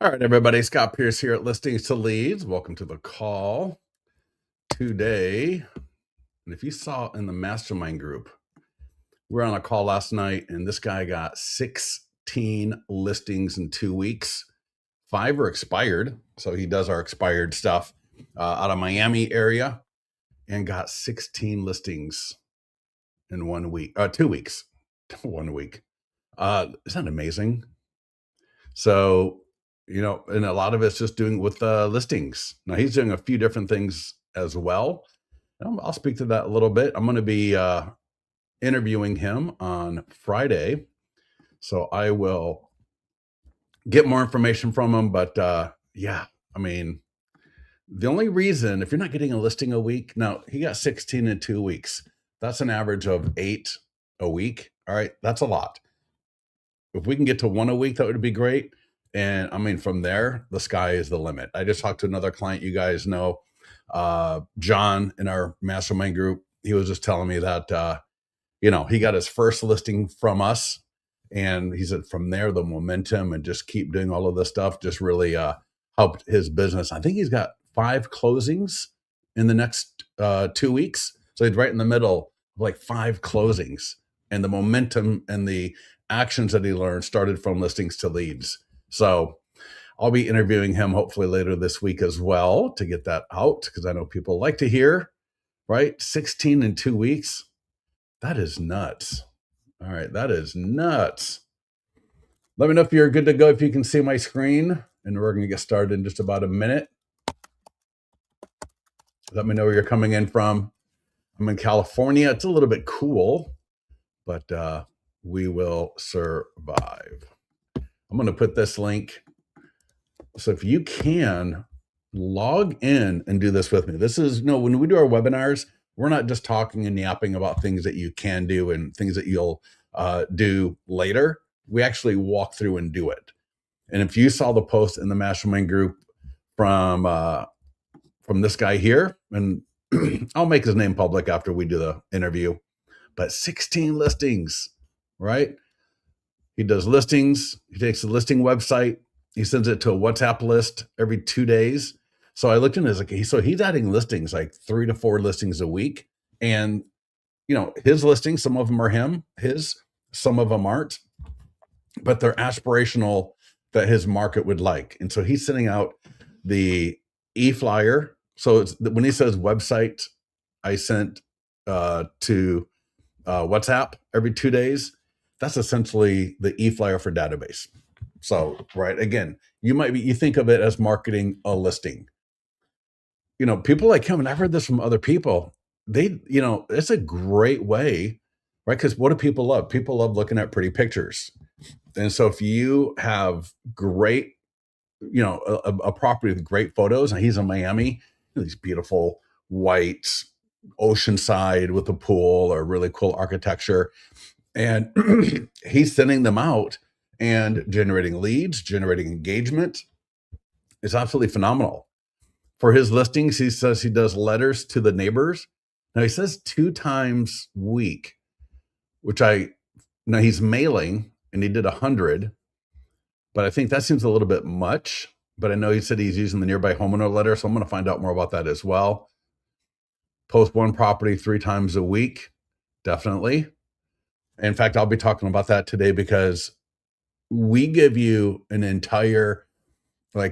All right, everybody. Scott Pierce here at Listings to Leads. Welcome to the call today. And if you saw in the mastermind group, we were on a call last night, and this guy got 16 listings in 2 weeks. 5 are expired. So he does our expired stuff out of Miami area and got 16 listings in 1 week, 2 weeks, 1 week. Isn't that amazing? So, and a lot of it's just doing with listings. Now he's doing a few different things as well. I'll speak to that a little bit. I'm going to be interviewing him on Friday. So I will get more information from him. But yeah, I mean, the only reason, if you're not getting a listing a week, now he got 16 in 2 weeks. That's an average of 8 a week. All right. That's a lot. If we can get to 1 a week, that would be great. And I mean, from there, the sky is the limit. I just talked to another client, you guys know, John in our mastermind group. He was just telling me that, he got his first listing from us. And he said from there, the momentum and just keep doing all of this stuff just really helped his business. I think he's got 5 closings in the next 2 weeks. So he's right in the middle of like 5 closings. And the momentum and the actions that he learned started from listings to leads. So I'll be interviewing him hopefully later this week as well to get that out, because I know people like to hear, right? 16 in 2 weeks. That is nuts. All right, that is nuts. Let me know if you're good to go, if you can see my screen, and we're going to get started in just about a minute. Let me know where you're coming in from. I'm in California. It's a little bit cool, but we will survive. I'm going to put this link. So if you can log in and do this with me. This is, when we do our webinars, we're not just talking and yapping about things that you can do and things that you'll do later. We actually walk through and do it. And if you saw the post in the mastermind group from this guy here, and I'll make his name public after we do the interview, but 16 listings, right? He does listings. He takes the listing website. He sends it to a WhatsApp list every 2 days. So I looked in his, so he's adding listings, like 3 to 4 listings a week. And, his listings, some of them are some of them aren't, but they're aspirational that his market would like. And so he's sending out the e-flyer. So it's when he says website, I sent to WhatsApp every 2 days. That's essentially the e-flyer for database. So, right, again, you think of it as marketing a listing. People like him, and I've heard this from other people, it's a great way, right? Because what do people love? People love looking at pretty pictures. And so if you have great, a property with great photos, and he's in Miami, these beautiful white oceanside with a pool or really cool architecture. And he's sending them out and generating leads, generating engagement. It's absolutely phenomenal. For his listings, he says he does letters to the neighbors. Now he says 2 times a week, which he's mailing, and he did 100, but I think that seems a little bit much. But I know he said he's using the nearby homeowner letter, so I'm going to find out more about that as well. Post one property 3 times a week, definitely. In fact, I'll be talking about that today, because we give you an entire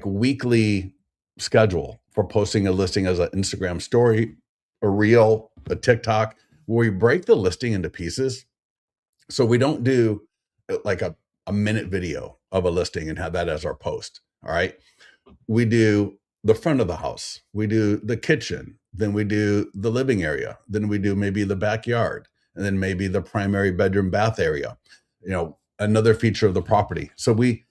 weekly schedule for posting a listing as an Instagram story, a reel, a TikTok, where we break the listing into pieces. So we don't do like a minute video of a listing and have that as our post. All right. We do the front of the house. We do the kitchen. Then we do the living area. Then we do maybe the backyard, and then maybe the primary bedroom bath area, another feature of the property. So we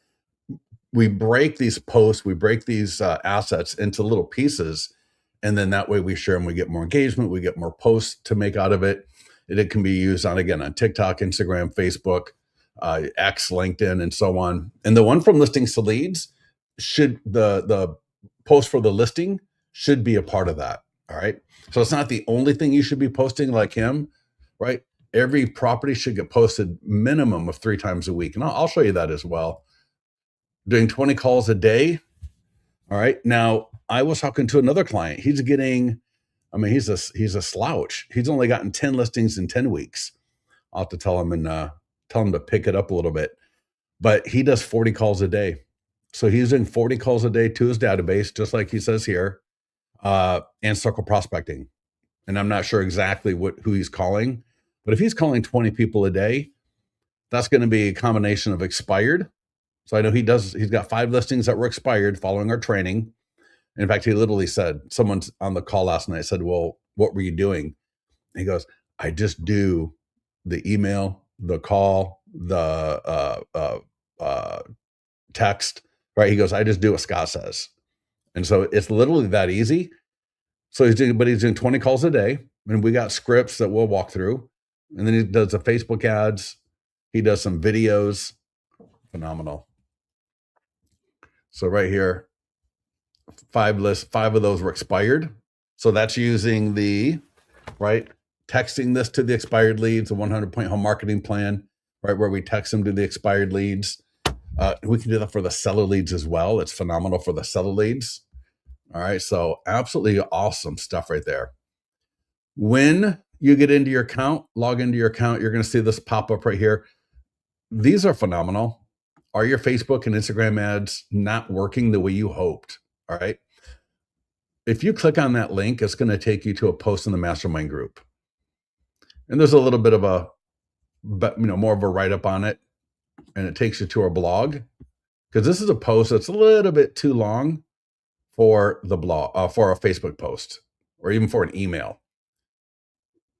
break these posts, we break these assets into little pieces, and then that way we share them. We get more engagement, we get more posts to make out of it. And it can be used on TikTok, Instagram, Facebook, X, LinkedIn, and so on. And the one from listings to leads, the post for the listing should be a part of that. All right. So it's not the only thing you should be posting like him, right? Every property should get posted minimum of 3 times a week. And I'll show you that as well. doing 20 calls a day. All right. Now, I was talking to another client. He's getting, I mean, he's a slouch. He's only gotten 10 listings in 10 weeks. I'll have to tell him and tell him to pick it up a little bit. But he does 40 calls a day. So he's doing 40 calls a day to his database, just like he says here, and circle prospecting. And I'm not sure exactly who he's calling, but if he's calling 20 people a day, that's going to be a combination of expired. So I know he's got 5 listings that were expired following our training. In fact, he literally said, someone's on the call last night said, well, what were you doing? And he goes, I just do the email, the call, the text, right? He goes, I just do what Scott says. And so it's literally that easy. So he's doing 20 calls a day, and we got scripts that we'll walk through. And then he does the Facebook ads. He does some videos. Phenomenal. So right here, 5 of those were expired. So that's using texting this to the expired leads, the 100-point home marketing plan, right, where we text them to the expired leads. We can do that for the seller leads as well. It's phenomenal for the seller leads. All right, so absolutely awesome stuff right there. When you get into your account, log into your account, you're going to see this pop up right here. These are phenomenal. Are your Facebook and Instagram ads not working the way you hoped? All right. If you click on that link, it's going to take you to a post in the mastermind group. And there's a little bit of more of a write-up on it. And it takes you to our blog, because this is a post that's a little bit too long for the blog, for a Facebook post, or even for an email.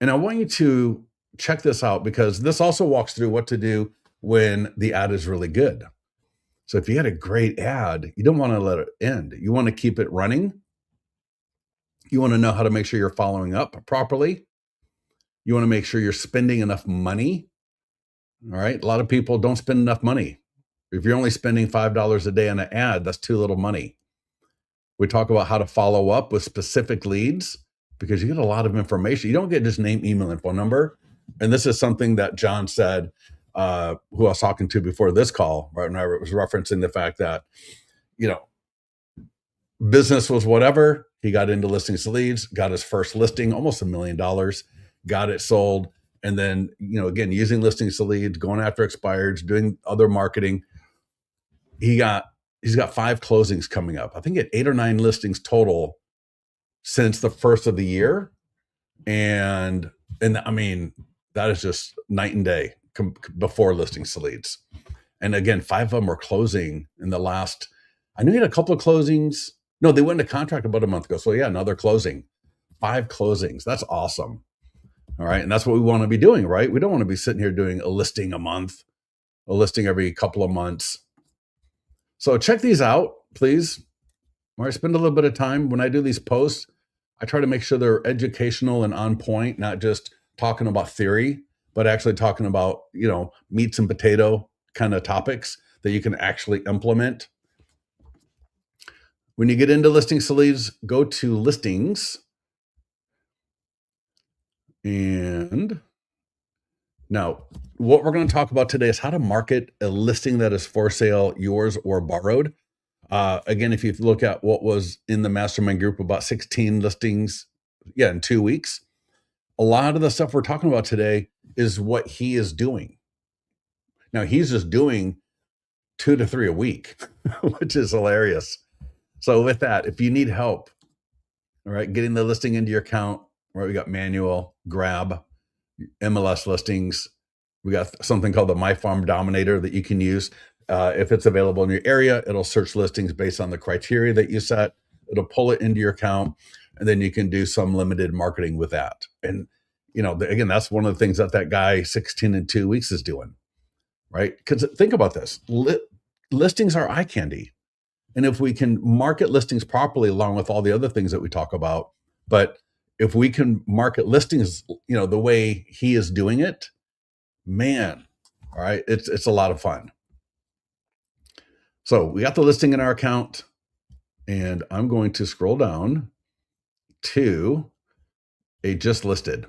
And I want you to check this out, because this also walks through what to do when the ad is really good. So if you had a great ad, you don't want to let it end. You want to keep it running. You want to know how to make sure you're following up properly. You want to make sure you're spending enough money. All right. A lot of people don't spend enough money. If you're only spending $5 a day on an ad, that's too little money. We talk about how to follow up with specific leads, because you get a lot of information. You don't get just name, email, and phone number. And this is something that John said, who I was talking to before this call, right? And I was referencing the fact that, business was whatever. He got into listings to leads, got his first listing, almost $1 million, got it sold. And then, again, using listings to leads, going after expireds, doing other marketing. He's got 5 closings coming up. I think he had 8 or 9 listings total since the first of the year. And I mean, that is just night and day before listings to leads. And again, 5 of them were closing in the last, I knew he had a couple of closings. No, they went into contract about a month ago. So yeah, another closing, 5 closings. That's awesome. All right. And that's what we want to be doing, right? We don't want to be sitting here doing a listing a month, a listing every couple of months. So check these out, please. All right. Spend a little bit of time. When I do these posts, I try to make sure they're educational and on point, not just talking about theory, but actually talking about, meats and potato kind of topics that you can actually implement. When you get into listings to leads, go to listings. And now what we're going to talk about today is how to market a listing that is for sale, yours or borrowed. Again, if you look at what was in the mastermind group, about 16 listings, in 2 weeks, a lot of the stuff we're talking about today is what he is doing. Now, he's just doing 2 to 3 a week, which is hilarious. So with that, if you need help, all right, getting the listing into your account, right, we got manual, grab, MLS listings. We got something called the My Farm Dominator that you can use. If it's available in your area, it'll search listings based on the criteria that you set. It'll pull it into your account, and then you can do some limited marketing with that. And, again, that's one of the things that guy 16 in 2 weeks is doing, right? Because think about this. Listings are eye candy. And if we can market listings properly, along with all the other things that we talk about, but if we can market listings, the way he is doing it, man, all right, it's a lot of fun. So we got the listing in our account, and I'm going to scroll down to a just listed.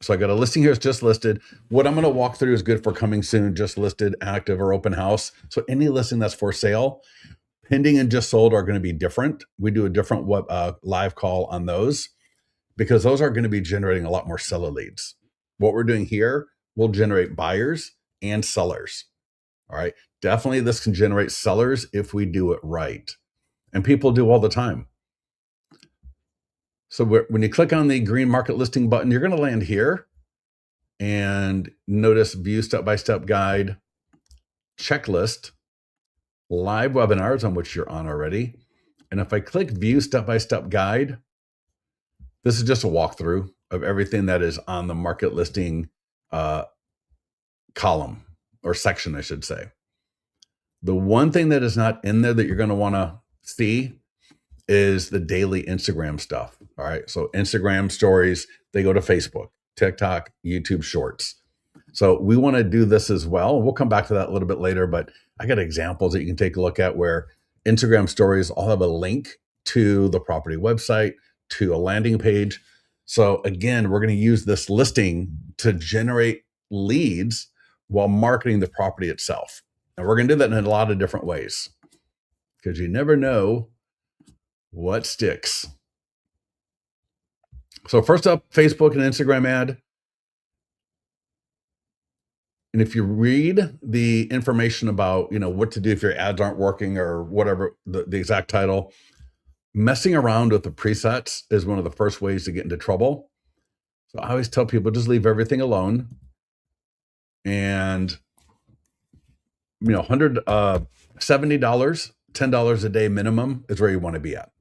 So I got a listing here. It's just listed. What I'm going to walk through is good for coming soon, just listed, active, or open house. So any listing that's for sale, pending and just sold are going to be different. We do a different live call on those because those are going to be generating a lot more seller leads. What we're doing here will generate buyers and sellers. All right. Definitely this can generate sellers if we do it right. And people do all the time. So when you click on the green market listing button, you're going to land here and notice view step-by-step guide, checklist, live webinars on which you're on already. And if I click view step-by-step guide, this is just a walkthrough of everything that is on the market listing column or section, I should say. The one thing that is not in there that you're going to want to see is the daily Instagram stuff. All right. So Instagram stories, they go to Facebook, TikTok, YouTube shorts. So we want to do this as well. We'll come back to that a little bit later, but I got examples that you can take a look at where Instagram stories all have a link to the property website, to a landing page. So again, we're going to use this listing to generate leads while marketing the property itself. And we're going to do that in a lot of different ways because you never know what sticks. So first up, Facebook and Instagram ad. And if you read the information about, what to do if your ads aren't working or whatever, the exact title, messing around with the presets is one of the first ways to get into trouble. So I always tell people, just leave everything alone. And, $70, $10 a day minimum is where you want to be at.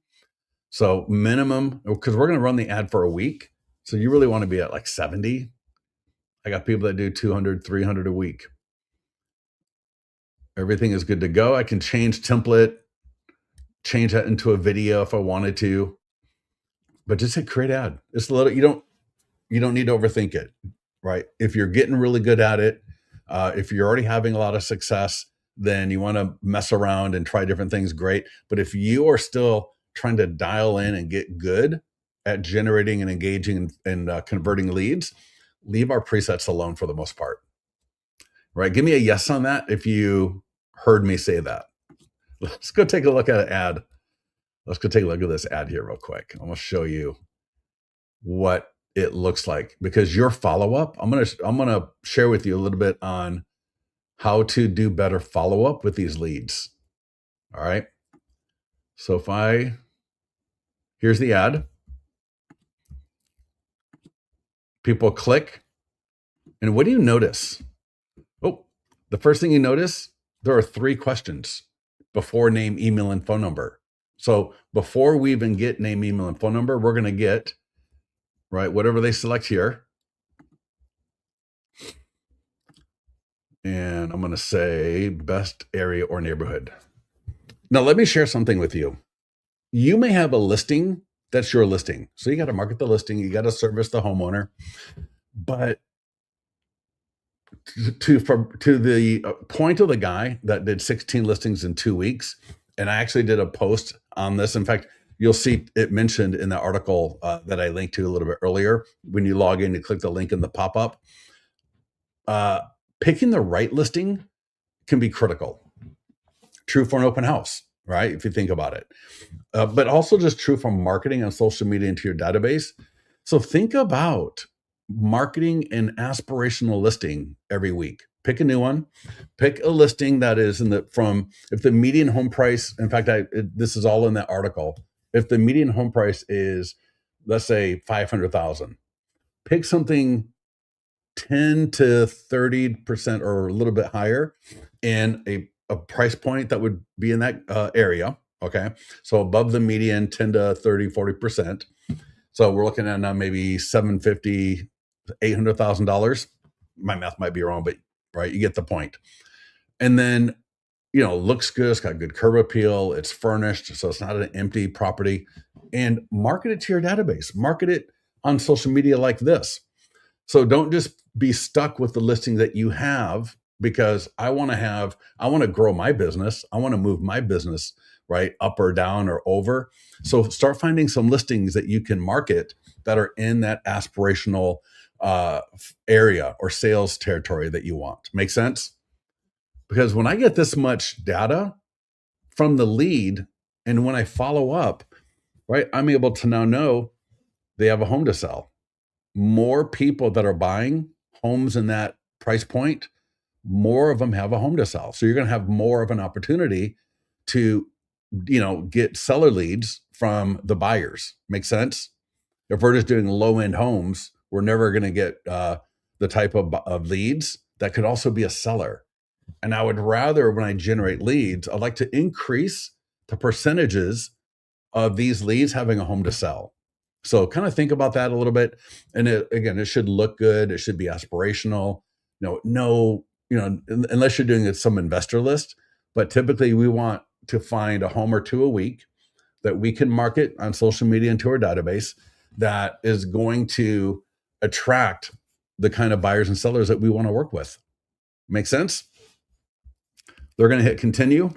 So minimum, because we're going to run the ad for a week. So you really want to be at like 70. I got people that do 200, 300 a week. Everything is good to go. I can change template, change that into a video if I wanted to, but just hit create ad. It's a little, you don't need to overthink it, right? If you're getting really good at it, if you're already having a lot of success, then you want to mess around and try different things, great. But if you are still trying to dial in and get good at generating and engaging and converting leads, leave our presets alone for the most part, right? Give me a yes on that if you heard me say that. Let's go take a look at an ad. Let's go take a look at this ad here real quick. I'm going to show you what it looks like because your follow-up, I'm going to share with you a little bit on how to do better follow-up with these leads. All right. So here's the ad. People click. And what do you notice? Oh, the first thing you notice, there are 3 questions before name, email, and phone number. So before we even get name, email, and phone number, we're going to get, right, whatever they select here. And I'm going to say best area or neighborhood. Now, let me share something with you. You may have a listing that's your listing. So you got to market the listing. You got to service the homeowner. But to the point of the guy that did 16 listings in 2 weeks, and I actually did a post on this. In fact, you'll see it mentioned in the article that I linked to a little bit earlier. When you log in, you click the link in the pop-up. Picking the right listing can be critical. True for an open house, right? If you think about it. But also just true for marketing on social media into your database. So think about marketing an aspirational listing every week. Pick a new one. Pick a listing that is if the median home price, in fact, this is all in that article. If the median home price is, let's say, $500,000, pick something 10 to 30% or a little bit higher in a price point that would be in that area. Okay. So above the median, 10 to 30, 40%. So we're looking at now maybe $750,000, $800,000. My math might be wrong, but right, you get the point. And then, looks good. It's got good curb appeal. It's furnished, so it's not an empty property. And market it to your database. Market it on social media like this. So don't just be stuck with the listing that you have, because I want to grow my business. I want to move my business right up or down or over. So start finding some listings that you can market that are in that aspirational area or sales territory that you want. Make sense? Because when I get this much data from the lead, and when I follow up, right, I'm able to now know they have a home to sell. More people that are buying homes in that price point, more of them have a home to sell. So you're going to have more of an opportunity to, get seller leads from the buyers. Make sense? If we're just doing low end homes, we're never going to get the type of leads that could also be a seller. And I would rather, when I generate leads, I'd like to increase the percentages of these leads having a home to sell. So kind of think about that a little bit. And it should look good. It should be aspirational. Unless you're doing some investor list, but typically we want to find a home or two a week that we can market on social media into our database that is going to attract the kind of buyers and sellers that we want to work with. Make sense? They're going to hit continue.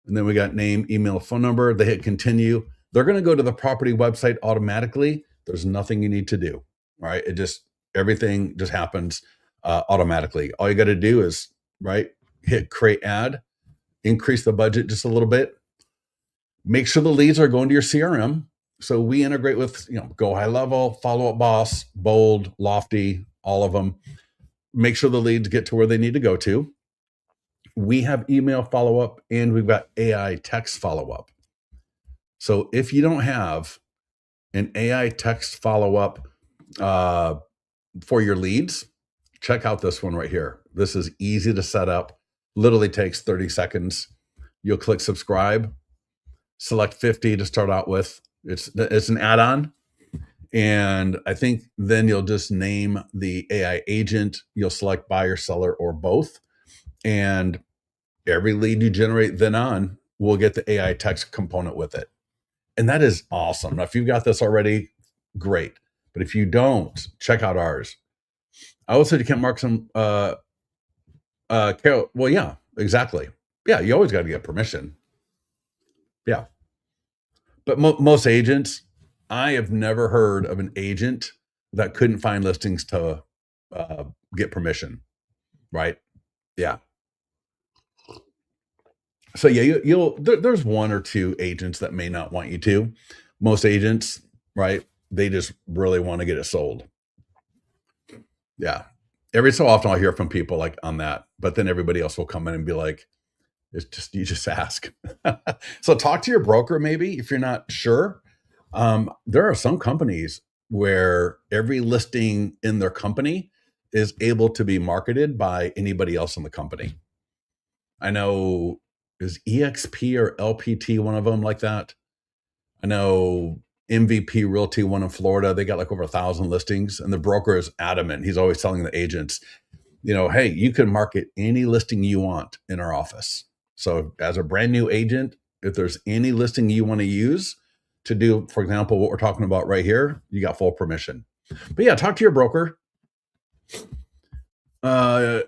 And then we got name, email, phone number. They hit continue. They're going to go to the property website automatically. There's nothing you need to do. All right. Everything just happens automatically. All you got to do is, hit create ad, increase the budget just a little bit. Make sure the leads are going to your CRM. So we integrate with, Go High Level, Follow Up Boss, Bold, Lofty, all of them. Make sure the leads get to where they need to go to. We have email follow-up and we've got AI text follow-up. So if you don't have an AI text follow-up for your leads, check out this one right here. This is easy to set up. Literally takes 30 seconds. You'll click subscribe, select 50 to start out with. It's an add-on. And I think then you'll just name the AI agent. You'll select buyer, seller, or both. And every lead you generate then on will get the AI text component with it. And that is awesome. Now, if you've got this already, great. But if you don't, check out ours. I also you can't mark some, well, yeah, exactly. Yeah, you always got to get permission. Yeah. But most agents, I have never heard of an agent that couldn't find listings to get permission, right? Yeah. So yeah, there's one or two agents that may not want you to. Most agents, right? They just really want to get it sold. Yeah. Every so often I'll hear from people like on that, but then everybody else will come in and be like, you just ask. So talk to your broker maybe if you're not sure. There are some companies where every listing in their company is able to be marketed by anybody else in the company. I know, is EXP or LPT one of them like that? I know MVP Realty, one in Florida, they got like over 1,000 listings, and the broker is adamant. He's always telling the agents, hey, you can market any listing you want in our office. So as a brand new agent, if there's any listing you want to use to do, for example, what we're talking about right here, you got full permission. But yeah, talk to your broker. So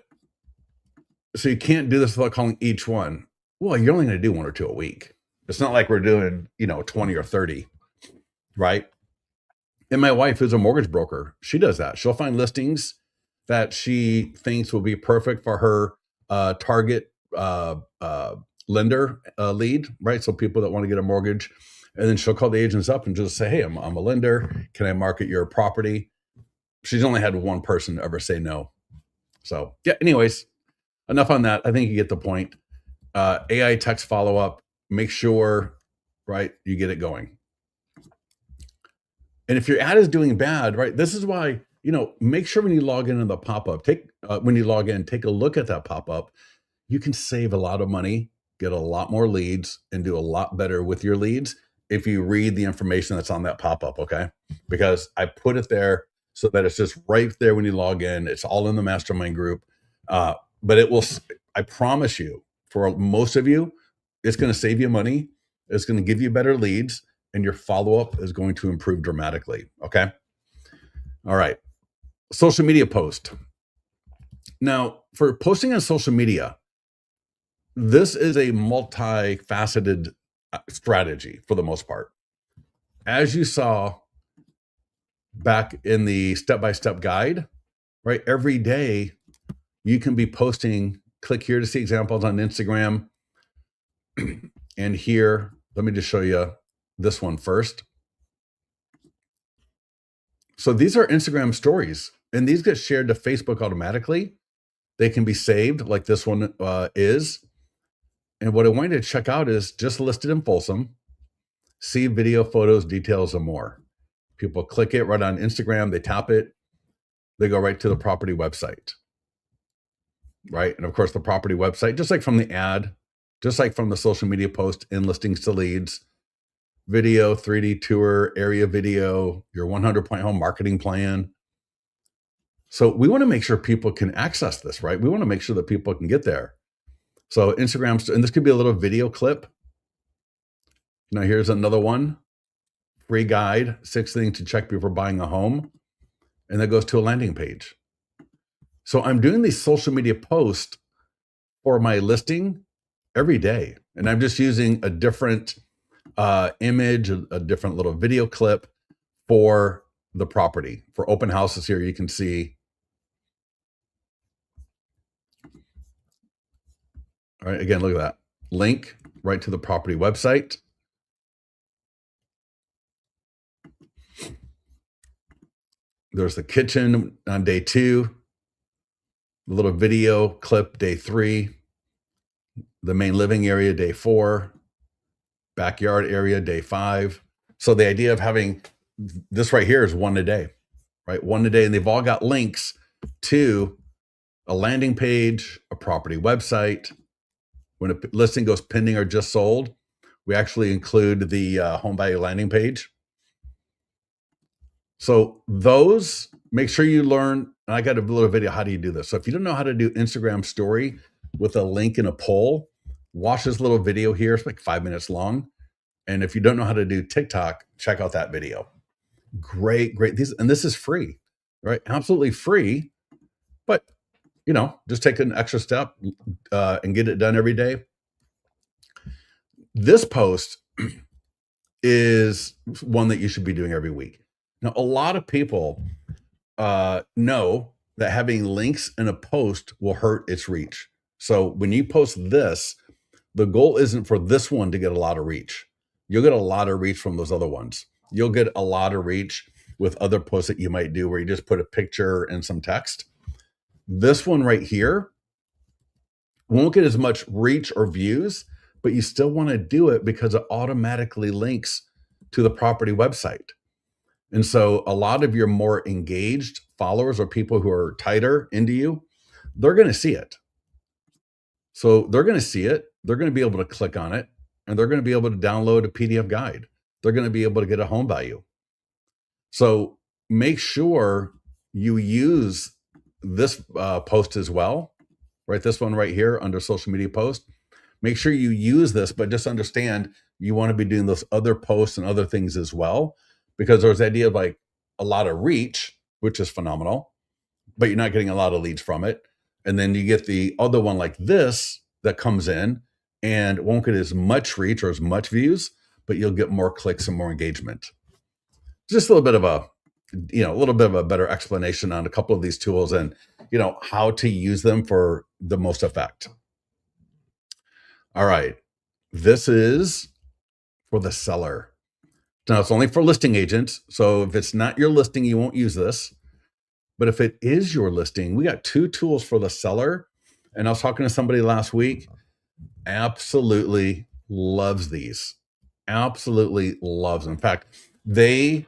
you can't do this without calling each one. Well, you're only going to do one or two a week. It's not like we're doing, 20 or 30, right? And my wife is a mortgage broker. She does that. She'll find listings that she thinks will be perfect for her target lender lead, right? So people that want to get a mortgage. And then she'll call the agents up and just say, hey, I'm a lender. Can I market your property? She's only had one person ever say no. So yeah, anyways, enough on that. I think you get the point. AI text follow-up, make sure, right, you get it going. And if your ad is doing bad, right, this is why, make sure when you log in the pop-up, take a look at that pop-up. You can save a lot of money, get a lot more leads, and do a lot better with your leads if you read the information that's on that pop-up, okay? Because I put it there so that it's just right there when you log in. It's all in the mastermind group. But it will, I promise you, for most of you, it's going to save you money. It's going to give you better leads, and your follow-up is going to improve dramatically, okay? All right. Social media post. Now, for posting on social media, this is a multifaceted strategy for the most part. As you saw, back in the step-by-step guide, right? Every day you can be posting, click here to see examples on Instagram. And here, let me just show you this one first. So these are Instagram stories, and these get shared to Facebook automatically. They can be saved like this one is. And what I want you to check out is just listed in Folsom, see video, photos, details, and more. People click it right on Instagram, they tap it, they go right to the property website, right? And of course, the property website, just like from the ad, just like from the social media post in listings to leads, video, 3D tour, area video, your 100-point home marketing plan. So we want to make sure people can access this, right? We want to make sure that people can get there. So Instagram, and this could be a little video clip. Now here's another one, free guide, 6 things to check before buying a home. And that goes to a landing page. So I'm doing these social media posts for my listing every day. And I'm just using a different image, a different little video clip for the property. For open houses here, you can see. All right, again, look at that. Link right to the property website. There's the kitchen on day 2, the little video clip day 3, the main living area day 4, backyard area day 5. So the idea of having this right here is one a day, right? One a day, and they've all got links to a landing page, a property website. When a listing goes pending or just sold, we actually include the home value landing page. So those, make sure you learn, and I got a little video, how do you do this? So if you don't know how to do Instagram story with a link and a poll, watch this little video here. It's like 5 minutes long. And if you don't know how to do TikTok, check out that video. Great. This is free, right? Absolutely free, but just take an extra step and get it done every day. This post is one that you should be doing every week. Now, a lot of people know that having links in a post will hurt its reach. So when you post this, the goal isn't for this one to get a lot of reach. You'll get a lot of reach from those other ones. You'll get a lot of reach with other posts that you might do where you just put a picture and some text. This one right here won't get as much reach or views, but you still want to do it because it automatically links to the property website. And so a lot of your more engaged followers or people who are tighter into you, they're going to see it. So they're going to see it. They're going to be able to click on it, and they're going to be able to download a PDF guide. They're going to be able to get a home value. So make sure you use this post as well, right? This one right here under social media post. Make sure you use this, but just understand you want to be doing those other posts and other things as well, because there's the idea of like a lot of reach, which is phenomenal, but you're not getting a lot of leads from it. And then you get the other one like this that comes in and won't get as much reach or as much views, but you'll get more clicks and more engagement. Just a little bit of a better explanation on a couple of these tools and, how to use them for the most effect. All right. This is for the seller. Now, it's only for listing agents. So if it's not your listing, you won't use this. But if it is your listing, we got 2 tools for the seller. And I was talking to somebody last week, absolutely loves these. Absolutely loves them. In fact, they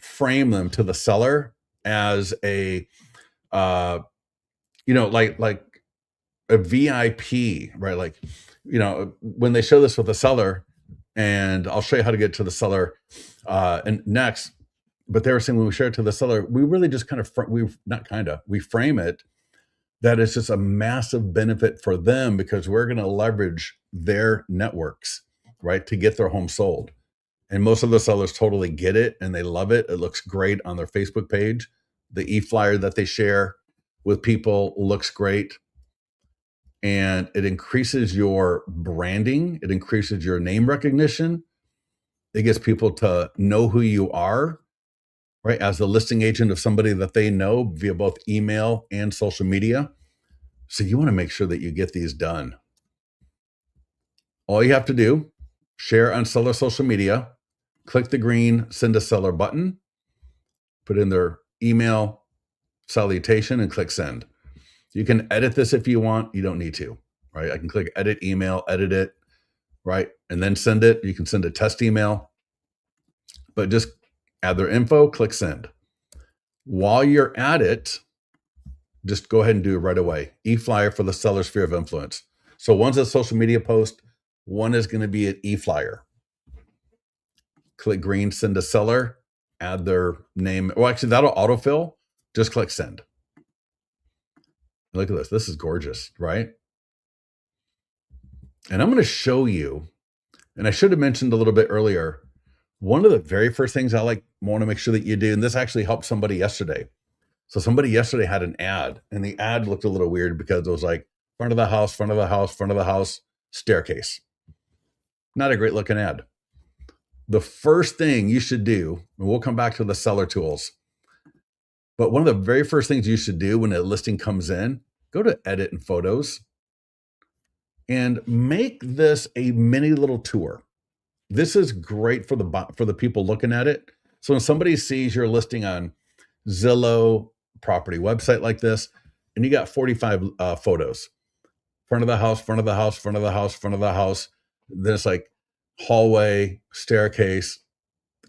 frame them to the seller as a, like a VIP, right? Like, when they show this with the seller, and I'll show you how to get to the seller and next. But they were saying when we share it to the seller, we really just we frame it that it's just a massive benefit for them because we're going to leverage their networks, right, to get their home sold. And most of the sellers totally get it and they love it. It looks great on their Facebook page. The e-flyer that they share with people looks great. And it increases your branding. It increases your name recognition. It gets people to know who you are. right? As the listing agent of somebody that they know via both email and social media. So you want to make sure that you get these done. All you have to do, share on seller social media, click the green send a seller button, put in their email salutation and click send. You can edit this if you want. You don't need to, right? I can click edit email, edit it, right? And then send it. You can send a test email, but just add their info, click send. While you're at it, just go ahead and do it right away. E-flyer for the seller's sphere of influence. So one's a social media post, one is going to be an e-flyer. Click green, send a seller, add their name. Well, actually, that'll autofill. Just click send. Look at this. This is gorgeous, right? And I'm going to show you, and I should have mentioned a little bit earlier, one of the very first things I want to make sure that you do, and this actually helped somebody yesterday. So somebody yesterday had an ad, and the ad looked a little weird because it was like front of the house, front of the house, front of the house, staircase. Not a great looking ad. The first thing you should do, and we'll come back to the seller tools, but one of the very first things you should do when a listing comes in, go to edit and photos and make this a mini little tour. This is great for the people looking at it. So when somebody sees your listing on Zillow property website like this, and you got 45 photos, front of the house, front of the house, front of the house, front of the house, then it's like hallway, staircase,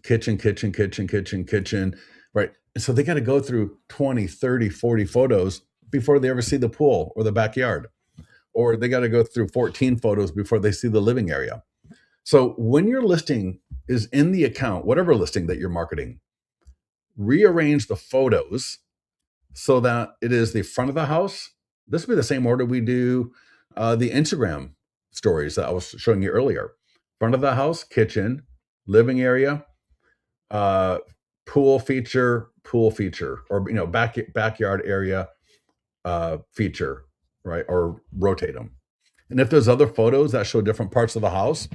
kitchen, kitchen, kitchen, kitchen, kitchen, right? And so they got to go through 20, 30, 40 photos before they ever see the pool or the backyard, or they got to go through 14 photos before they see the living area. So when your listing is in the account, whatever listing that you're marketing, rearrange the photos so that it is the front of the house. This will be the same order we do the Instagram stories that I was showing you earlier. Front of the house, kitchen, living area, pool feature, or backyard area feature, right? Or rotate them. And if there's other photos that show different parts of the house,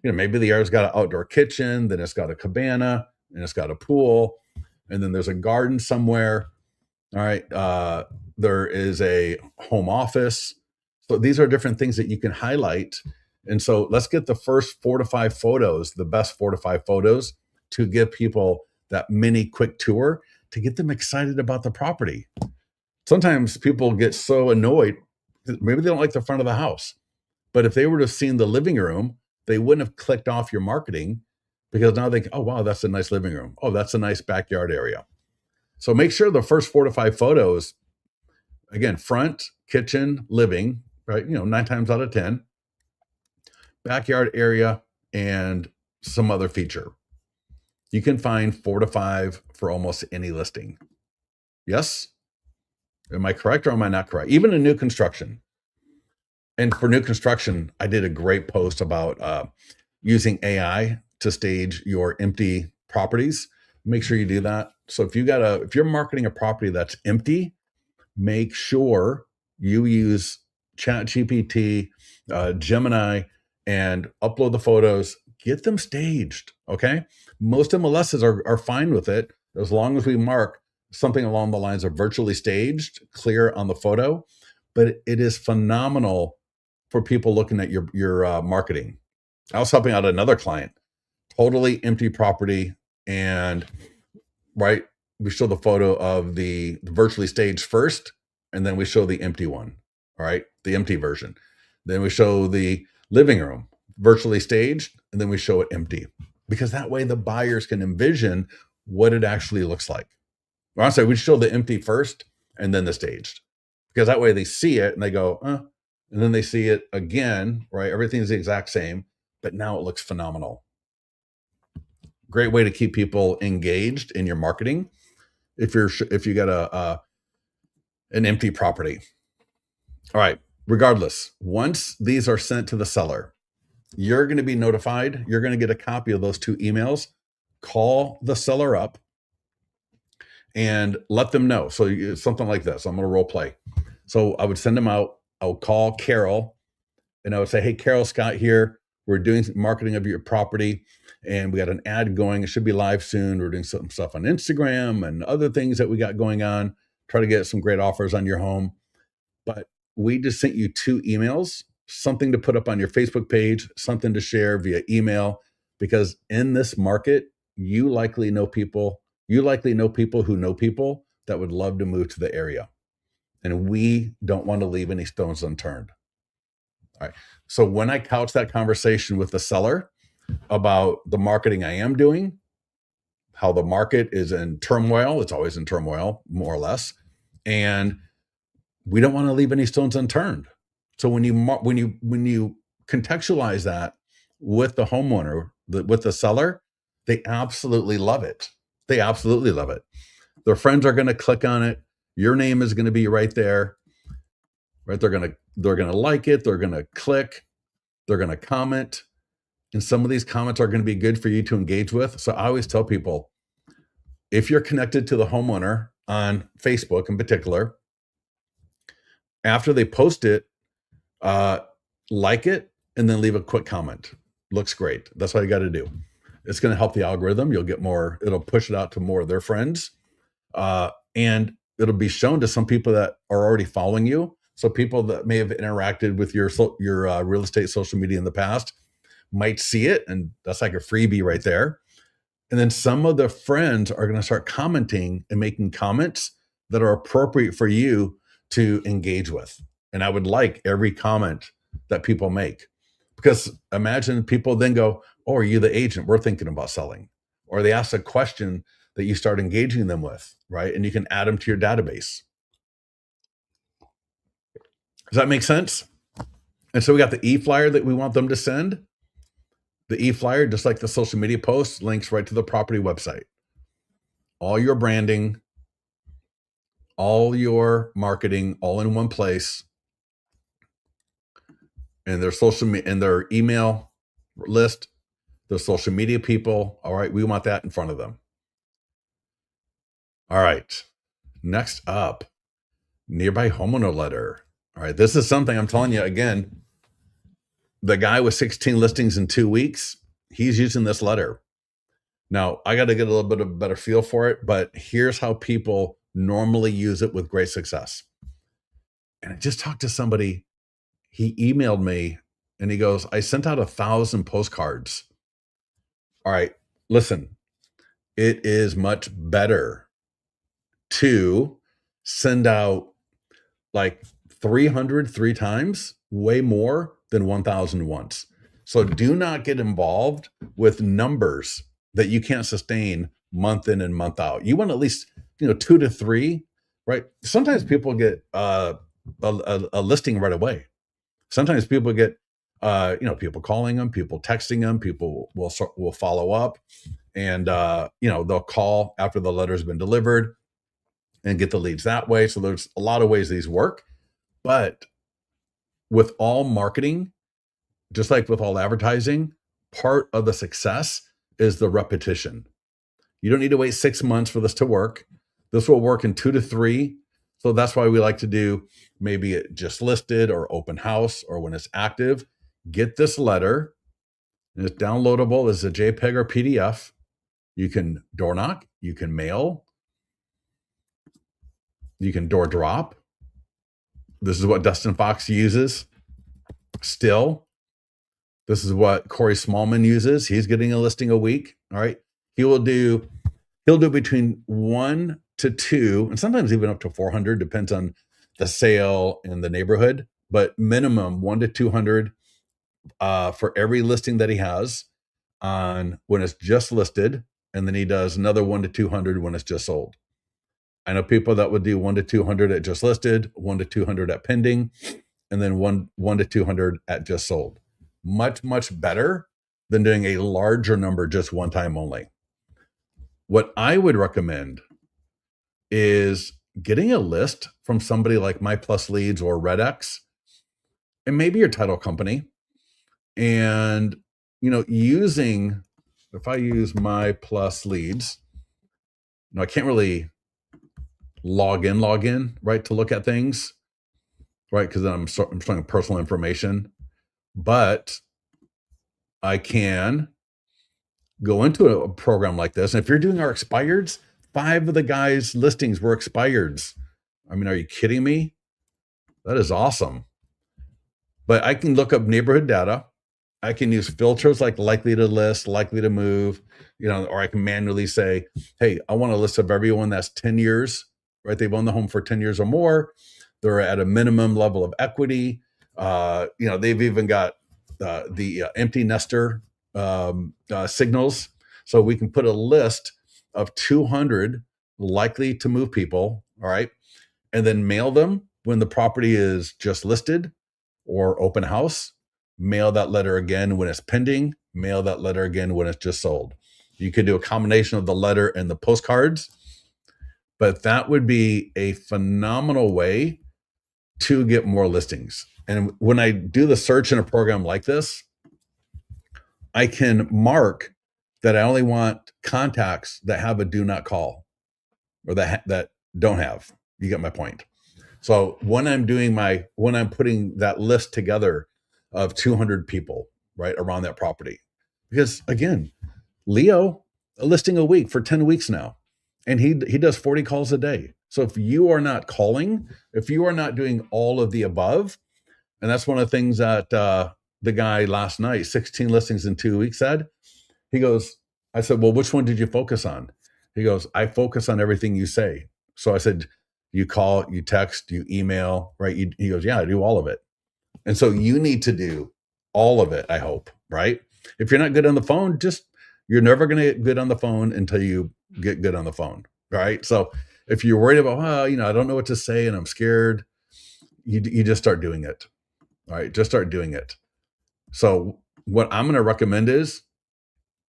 maybe the area's got an outdoor kitchen, then it's got a cabana, and it's got a pool, and then there's a garden somewhere. All right. There is a home office. So these are different things that you can highlight. And so let's get the first 4 to 5 photos, the best 4 to 5 photos, to give people that mini quick tour to get them excited about the property. Sometimes people get so annoyed, maybe they don't like the front of the house, but if they were to have seen the living room, they wouldn't have clicked off your marketing, because now they, oh, wow, that's a nice living room. Oh, that's a nice backyard area. So make sure the first 4 to 5 photos, again, front, kitchen, living, right? 9 times out of 10, backyard area, and some other feature. You can find 4 to 5 for almost any listing. Yes? Am I correct or am I not correct? Even in new construction. And for new construction, I did a great post about using AI to stage your empty properties. Make sure you do that. So if you're marketing a property that's empty, make sure you use ChatGPT, Gemini, and upload the photos. Get them staged. Okay. Most MLSs are fine with it as long as we mark something along the lines of virtually staged, clear on the photo. But it is phenomenal for people looking at your marketing. I was helping out another client, totally empty property, and right, we show the photo of the virtually staged first, and then we show the empty one. All right, the empty version. Then we show the living room virtually staged, and then we show it empty, because that way the buyers can envision what it actually looks like. Or I'm sorry, we show the empty first and then the staged, because that way they see it and they go, and then they see it again, right? Everything's the exact same, but now it looks phenomenal. Great way to keep people engaged in your marketing if you got an empty property. All right. Regardless, once these are sent to the seller, you're going to be notified. You're going to get a copy of those 2 emails. Call the seller up and let them know. So something like this. I'm going to role play. So I would send them out. I would call Carol and I would say, hey, Carol, Scott here. we're doing marketing of your property, and we got an ad going. It should be live soon. We're doing some stuff on Instagram and other things that we got going on. Try to get some great offers on your home. But we just sent you 2 emails, something to put up on your Facebook page, something to share via email, because in this market, you likely know people who know people that would love to move to the area. And we don't want to leave any stones unturned. All right. So when I couch that conversation with the seller about the marketing I am doing, how the market is in turmoil, it's always in turmoil, more or less, and we don't want to leave any stones unturned. So when you contextualize that with the homeowner, with the seller, they absolutely love it. They absolutely love it. Their friends are going to click on it. Your name is going to be right there. Right? They're going to like it. They're going to click. They're going to comment. And some of these comments are going to be good for you to engage with. So I always tell people, if you're connected to the homeowner on Facebook in particular, after they post it, like it, and then leave a quick comment. Looks great. That's all you got to do. It's going to help the algorithm. You'll get more, it'll push it out to more of their friends. And it'll be shown to some people that are already following you. So people that may have interacted with your real estate social media in the past might see it, and that's like a freebie right there. And then some of the friends are going to start commenting and making comments that are appropriate for you to engage with. And I would like every comment that people make, because imagine people then go, "Oh, are you the agent? We're thinking about selling." Or they ask a question that you start engaging them with, right? And you can add them to your database. Does that make sense? And so we got the e-flyer that we want them to send. The e-flyer, just like the social media post, links right to the property website. All your branding, all your marketing, all in one place. And their and their email list, their social media people. All right, we want that in front of them. All right. Next up, nearby homeowner letter. All right, this is something I'm telling you again. The guy with 16 listings in 2 weeks, he's using this letter. Now, I got to get a little bit of a better feel for it, but here's how people normally use it with great success. And I just talked to somebody, he emailed me and he goes, "I sent out 1,000 postcards." All right, listen, it is much better to send out like 300 3 times, way more than 1,000 once. So do not get involved with numbers that you can't sustain month in and month out. You want at least 2 to 3, right? Sometimes people get a listing right away. Sometimes people get people calling them, people texting them, people will follow up, and they'll call after the letter's been delivered and get the leads that way. So there's a lot of ways these work. But with all marketing, just like with all advertising, part of the success is the repetition. You don't need to wait 6 months for this to work. This will work in 2 to 3. So that's why we like to do maybe it just listed or open house, or when it's active. Get this letter, and it's downloadable as a JPEG or PDF. You can door knock, you can mail, you can door drop. This is what Dustin Fox uses still. This is what Corey Smallman uses. He's getting a listing a week. All right. He'll do between 1 to 2, and sometimes even up to 400, depends on the sale and the neighborhood, but minimum 1 to 200 for every listing that he has on when it's just listed. And then he does another 1 to 200 when it's just sold. I know people that would do 1 to 200 at just listed, 1 to 200 at pending, and then 1 to 200 at just sold. Much, much better than doing a larger number just one time only. What I would recommend is getting a list from somebody like My Plus Leads or RedX, and maybe your title company, and using, if I use My Plus Leads, I can't really log in, right, to look at things, right, because then I'm showing personal information. But I can go into a program like this. And if you're doing our expireds, 5 of the guys' listings were expireds. I mean, are you kidding me? That is awesome. But I can look up neighborhood data. I can use filters like likely to list, likely to move, or I can manually say, hey, I want a list of everyone that's 10 years, right? They've owned the home for 10 years or more. They're at a minimum level of equity. They've even got the empty nester signals. So we can put a list of 200 likely to move people, all right, and then mail them when the property is just listed or open house. Mail that letter again when it's pending, mail that letter again when it's just sold. You could do a combination of the letter and the postcards, but that would be a phenomenal way to get more listings. And when I do the search in a program like this, I can mark that I only want contacts that have a do not call or that don't have. You get my point. So when I'm putting that list together of 200 people, right, around that property, because again, Leo, a listing a week for 10 weeks now, and he does 40 calls a day. So if you are not calling, if you are not doing all of the above, and that's one of the things that the guy last night, 16 listings in 2 weeks, said, he goes, I said, well, which one did you focus on? He goes, I focus on everything you say. So I said, you call, you text, you email, right? He goes, yeah, I do all of it. And so you need to do all of it, I hope, right? If you're not good on the phone, you're never going to get good on the phone until you get good on the phone, right? So if you're worried about, I don't know what to say and I'm scared, you just start doing it, right? Just start doing it. So what I'm going to recommend is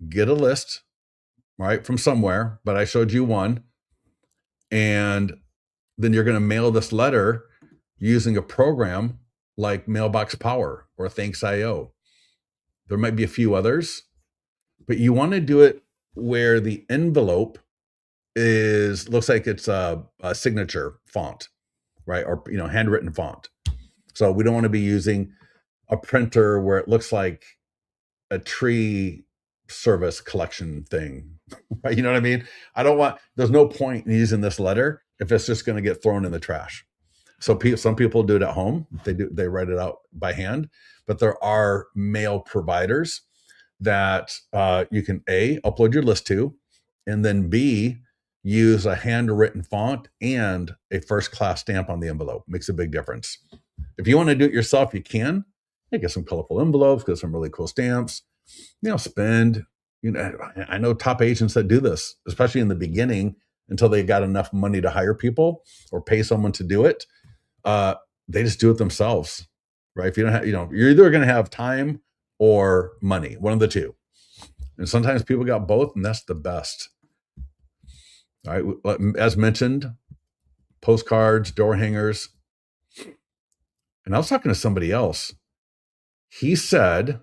get a list, right, from somewhere, but I showed you one, and then you're going to mail this letter using a program like Mailbox Power or Thanks.io. There might be a few others, but you want to do it where the envelope looks like it's a signature font, right? Or, handwritten font. So we don't want to be using a printer where it looks like a tree service collection thing, right? You know what I mean? There's no point in using this letter if it's just going to get thrown in the trash. So some people do it at home. They write it out by hand, but there are mail providers that you can A, upload your list to, and then B, use a handwritten font and a first-class stamp on the envelope. Makes a big difference. If you want to do it yourself, you can. Get some colorful envelopes, get some really cool stamps. Spend. I know top agents that do this, especially in the beginning, until they got enough money to hire people or pay someone to do it. They just do it themselves, right? If you don't have, you're either going to have time or money, one of the two. And sometimes people got both, and that's the best. All right. As mentioned, postcards, door hangers. And I was talking to somebody else. He said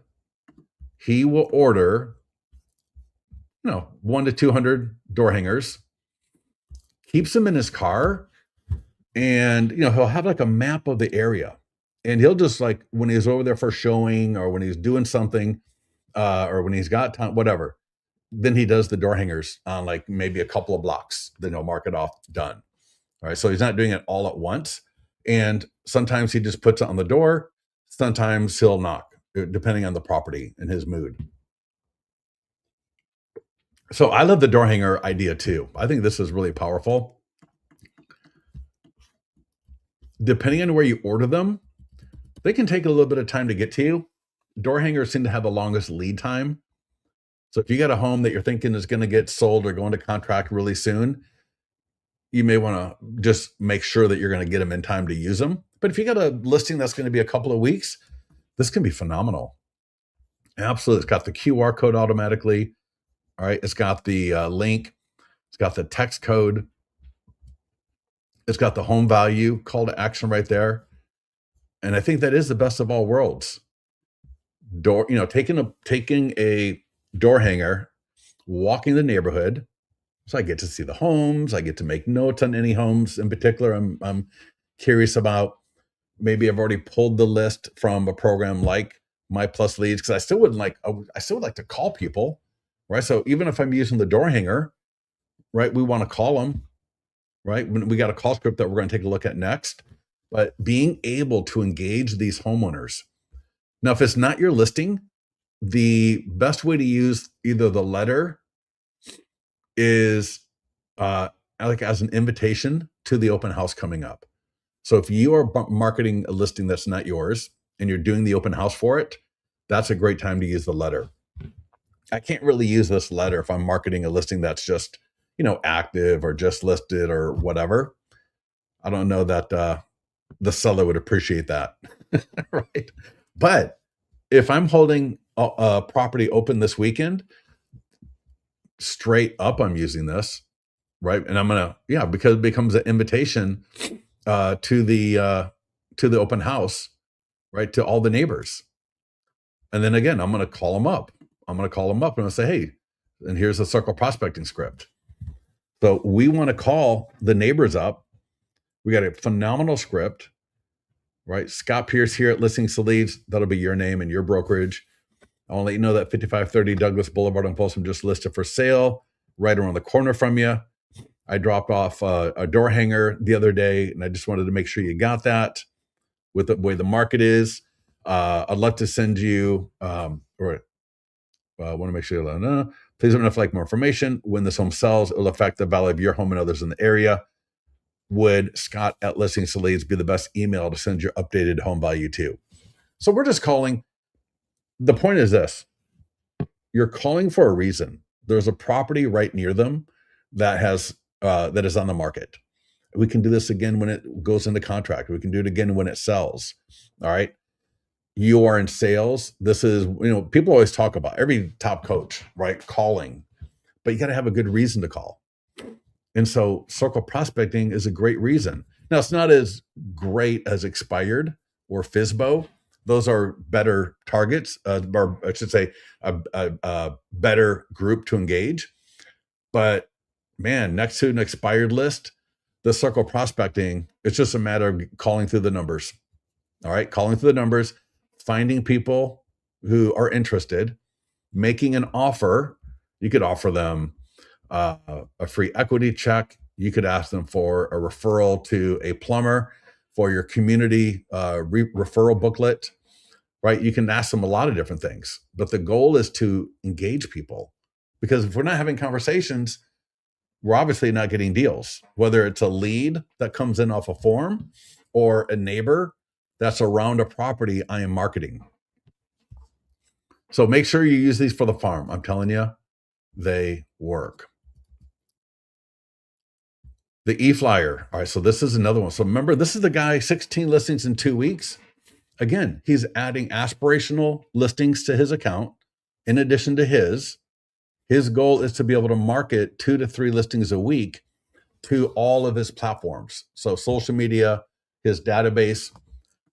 he will order, 1 to 200 door hangers, keeps them in his car, and, he'll have like a map of the area. And he'll just when he's over there for showing or when he's doing something, or when he's got time, whatever, then he does the door hangers on maybe a couple of blocks. Then he'll mark it off, done. All right. So he's not doing it all at once. And sometimes he just puts it on the door. Sometimes he'll knock, depending on the property and his mood. So I love the door hanger idea too. I think this is really powerful. Depending on where you order them, they can take a little bit of time to get to you. Door hangers seem to have the longest lead time. So if you got a home that you're thinking is going to get sold or go into contract really soon, you may want to just make sure that you're going to get them in time to use them. But if you got a listing that's going to be a couple of weeks, this can be phenomenal. Absolutely. It's got the QR code automatically. All right. It's got the link. It's got the text code. It's got the home value call to action right there. And I think that is the best of all worlds. Taking a door hanger, walking the neighborhood. So I get to see the homes. I get to make notes on any homes in particular I'm curious about. Maybe I've already pulled the list from a program like My Plus Leads, because I still would like to call people, right? So even if I'm using the door hanger, right, we want to call them, right? When we got a call script that we're going to take a look at next, but being able to engage these homeowners. Now, if it's not your listing, the best way to use either the letter is like as an invitation to the open house coming up. So if you are marketing a listing that's not yours and you're doing the open house for it, that's a great time to use the letter. I can't really use this letter if I'm marketing a listing that's just, active or just listed or whatever. I don't know that the seller would appreciate that, right? But if I'm holding a property open this weekend, straight up, I'm using this, right? And I'm gonna, because it becomes an invitation to the open house, right, to all the neighbors. And then again, I'm gonna call them up. I'm gonna call them up and I'm gonna say, hey, and here's the circle prospecting script. So we want to call the neighbors up. We got a phenomenal script, right? Scott Pierce here at Listings to Leads. That'll be your name and your brokerage. I want to let you know that 5530 Douglas Boulevard on Folsom just listed for sale right around the corner from you. I dropped off a door hanger the other day, and I just wanted to make sure you got that with the way the market is. I'd love to send you, want to make sure you please let me know if you'd like more information. When this home sells, it will affect the value of your home and others in the area. Would Scott at Listings to Leads be the best email to send your updated home value to? So we're just calling. The point is this: you're calling for a reason. There's a property right near them that has that is on the market. We can do this again when it goes into contract. We can do it again when it sells. All right. You are in sales. This is, people always talk about, every top coach, right, calling, but you got to have a good reason to call. And so circle prospecting is a great reason. Now, it's not as great as Expired or FSBO. Those are better targets, or I should say a better group to engage. But man, next to an expired list, the circle prospecting, it's just a matter of calling through the numbers. All right, calling through the numbers, finding people who are interested, making an offer. You could offer them a free equity check. You could ask them for a referral to a plumber for your community referral booklet, right? You can ask them a lot of different things, but the goal is to engage people, because if we're not having conversations, we're obviously not getting deals, whether it's a lead that comes in off a form or a neighbor that's around a property I am marketing. So make sure you use these for the farm. I'm telling you, they work. The e-flyer. All right, so this is another one. So remember, this is the guy, 16 listings in 2 weeks. Again, he's adding aspirational listings to his account. In addition to his goal is to be able to market 2 to 3 listings a week to all of his platforms. So social media, his database.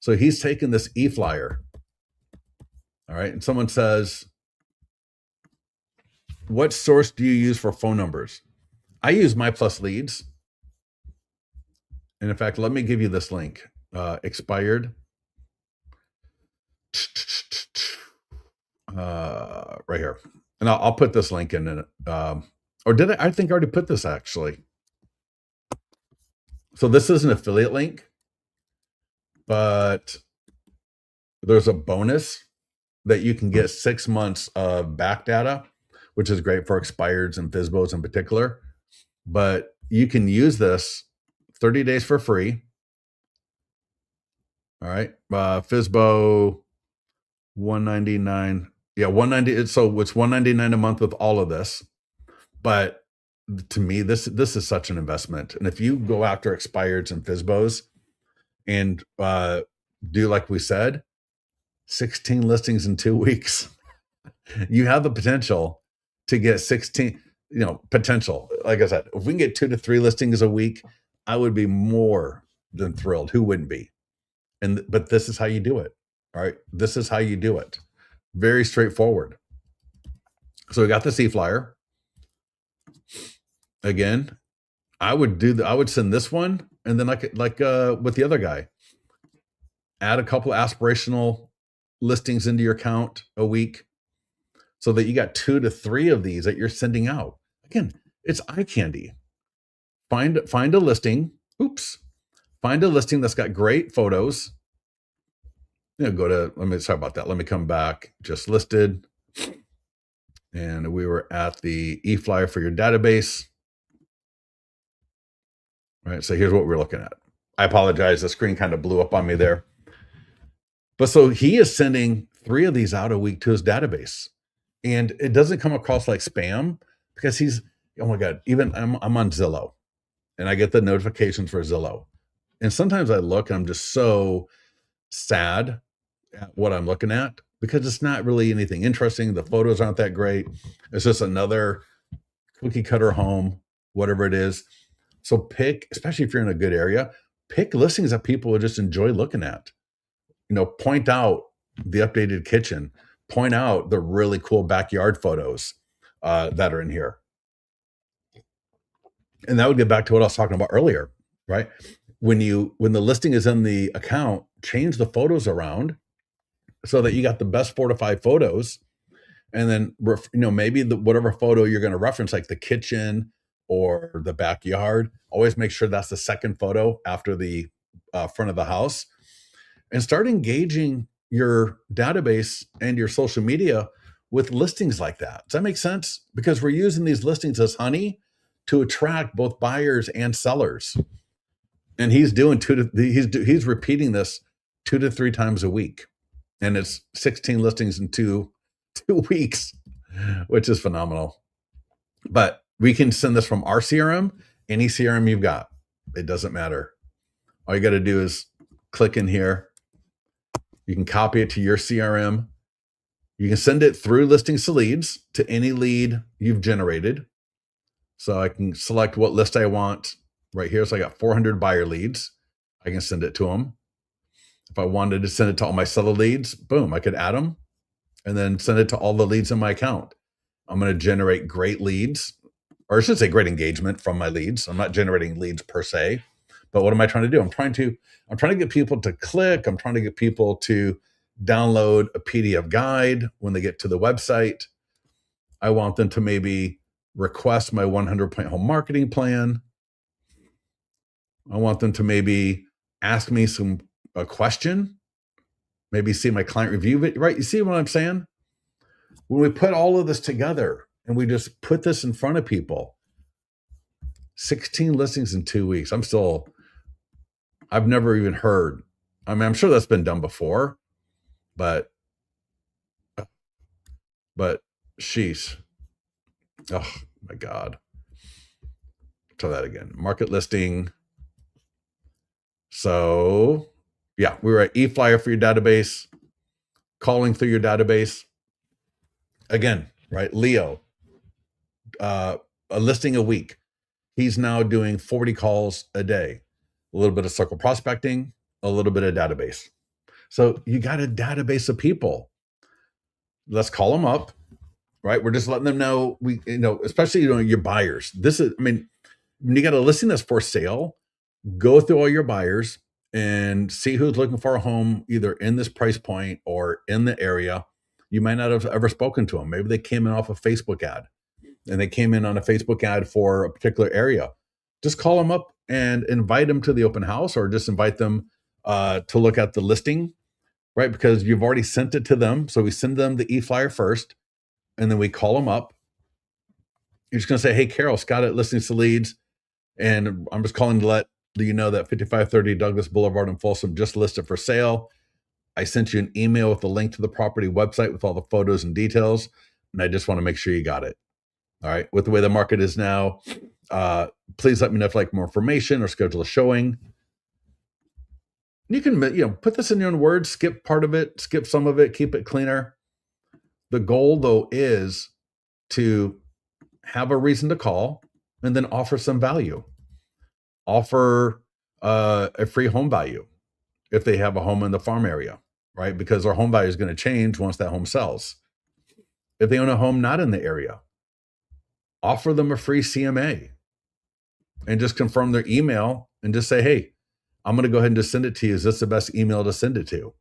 So he's taken this e-flyer. All right. And someone says, what source do you use for phone numbers? I use My Plus Leads. And in fact, let me give you this link. Expired. Right here. And I'll put this link in it. Or did I think I already put this actually. So this is an affiliate link, but there's a bonus that you can get 6 months of back data, which is great for expireds and FSBOs in particular. But you can use this 30 days for free. All right. FSBO, $199. Yeah, $190. So it's $199 a month with all of this. But to me, this is such an investment. And if you go after expireds and FSBOs and do like we said, 16 listings in 2 weeks, you have the potential to get 16, potential. Like I said, if we can get 2 to 3 listings a week, I would be more than thrilled. Who wouldn't be? But this is how you do it. All right. This is how you do it. Very straightforward. So we got the e-flyer. Again, I would send this one, and then like with the other guy, add a couple aspirational listings into your account a week so that you got 2 to 3 of these that you're sending out. Again, it's eye candy. Find a listing. Oops. Find a listing that's got great photos. Let me sorry about that. Let me come back. Just listed. And we were at the eFlyer for your database. Right. So here's what we're looking at. I apologize. The screen kind of blew up on me there. But so he is sending 3 of these out a week to his database. And it doesn't come across like spam because oh my God, even I'm on Zillow and I get the notifications for Zillow. And sometimes I look and I'm just so sad at what I'm looking at because it's not really anything interesting. The photos aren't that great. It's just another cookie cutter home, whatever it is. So pick, especially if you're in a good area, pick listings that people would just enjoy looking at. Point out the updated kitchen, point out the really cool backyard photos that are in here. And that would get back to what I was talking about earlier, right? When the listing is in the account, change the photos around so that you got the best 4 to 5 photos. And then, maybe whatever photo you're going to reference, like the kitchen or the backyard, always make sure that's the second photo after the front of the house. And start engaging your database and your social media with listings like that. Does that make sense? Because we're using these listings as honey to attract both buyers and sellers. And he's repeating this 2 to 3 times a week. And it's 16 listings in 2 weeks, which is phenomenal. But we can send this from our CRM, any CRM you've got. It doesn't matter. All you got to do is click in here. You can copy it to your CRM. You can send it through Listings to Leads to any lead you've generated. So I can select what list I want right here. So I got 400 buyer leads. I can send it to them. If I wanted to send it to all my seller leads, boom, I could add them and then send it to all the leads in my account. I'm going to generate great leads, or I should say great engagement from my leads. I'm not generating leads per se, but what am I trying to do? I'm trying to get people to click. I'm trying to get people to download a PDF guide when they get to the website. I want them to maybe request my 100-point home marketing plan. I want them to maybe ask me a question, maybe see my client review it, right? You see what I'm saying? When we put all of this together and we just put this in front of people, 16 listings in 2 weeks. I've never even heard. I mean, I'm sure that's been done before, but sheesh. Oh my God. Try that again. Market listing. So yeah, we were at eFlyer for your database, calling through your database. Again, right? Leo, a listing a week. He's now doing 40 calls a day, a little bit of circle prospecting, a little bit of database. So you got a database of people. Let's call them up, right? We're just letting them know, especially, your buyers. When you got a listing that's for sale, go through all your buyers and see who's looking for a home, either in this price point or in the area. You might not have ever spoken to them. Maybe they came in off a Facebook ad and they came in on a Facebook ad for a particular area. Just call them up and invite them to the open house, or just invite them to look at the listing, right? Because you've already sent it to them. So we send them the eFlyer first, and then we call them up. You're just going to say, hey, Carol, Scott at Listings to Leads. And I'm just calling to let you know that 5530 Douglas Boulevard in Folsom just listed for sale. I sent you an email with a link to the property website with all the photos and details. And I just want to make sure you got it. All right. With the way the market is now, please let me know if you'd like more information or schedule a showing. You can, put this in your own words, skip part of it, skip some of it, keep it cleaner. The goal, though, is to have a reason to call and then offer some value. Offer a free home value if they have a home in the farm area, right? Because our home value is going to change once that home sells. If they own a home not in the area, offer them a free CMA and just confirm their email and just say, hey, I'm going to go ahead and just send it to you. Is this the best email to send it to?